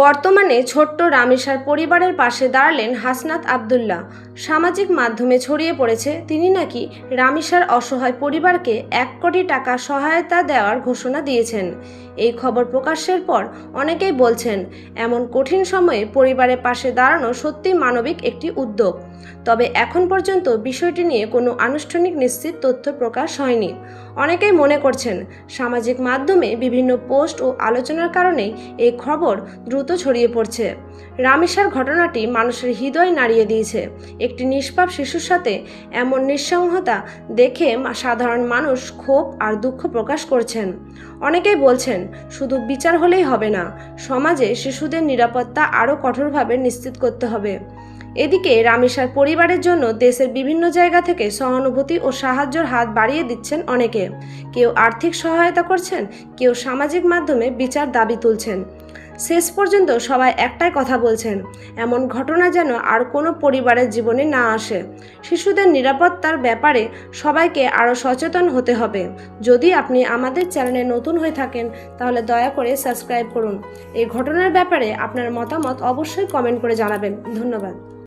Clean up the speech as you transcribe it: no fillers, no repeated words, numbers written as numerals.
বর্তমানে ছোট্ট রামিসার পরিবারের পাশে দাঁড়ালেন হাসনাত আব্দুল্লাহ। সামাজিক মাধ্যমে ছড়িয়ে পড়েছে তিনি নাকি রামিসার অসহায় পরিবারকে 1 কোটি টাকা সহায়তা দেওয়ার ঘোষণা দিয়েছেন। এই খবর প্রকাশের পর অনেকেই বলছেন, এমন কঠিন সময়ে পরিবারের পাশে দাঁড়ানো সত্যিই মানবিক একটি উদ্যোগ। তবে এখন পর্যন্ত বিষয়টি নিয়ে কোনো আনুষ্ঠানিক নিশ্চিত তথ্য প্রকাশ হয়নি। অনেকেই মনে করছেন, সামাজিক মাধ্যমে বিভিন্ন পোস্ট ও আলোচনার কারণেই এই খবর দ্রুত ছড়িয়ে পড়ছে। রামিসার ঘটনাটি মানুষের হৃদয় নাড়িয়ে দিয়েছে। একটি নিষ্পাপ শিশুর সাথে এমন নৃশংসতা দেখে সাধারণ মানুষ ক্ষোভ আর দুঃখ প্রকাশ করছেন। অনেকেই বলছেন, শুধু বিচার হলেই হবে না, সমাজে শিশুদের নিরাপত্তা আরও কঠোরভাবে নিশ্চিত করতে হবে। এদিকে রামিসার পরিবারের জন্য দেশের বিভিন্ন জায়গা থেকে সহানুভূতি ও সাহায্যের হাত বাড়িয়ে দিচ্ছেন অনেকে। কেউ আর্থিক সহায়তা করছেন, কেউ সামাজিক মাধ্যমে বিচার দাবি তুলছেন। শেষ পর্যন্ত সবাই একটাই কথা বলছেন, এমন ঘটনা যেন আর কোনো পরিবারের জীবনে না আসে। শিশুদের নিরাপত্তার ব্যাপারে সবাইকে আরও সচেতন হতে হবে। যদি আপনি আমাদের চ্যানেলে নতুন হয়ে থাকেন তাহলে দয়া করে সাবস্ক্রাইব করুন। এই ঘটনার ব্যাপারে আপনার মতামত অবশ্যই কমেন্ট করে জানাবেন। ধন্যবাদ।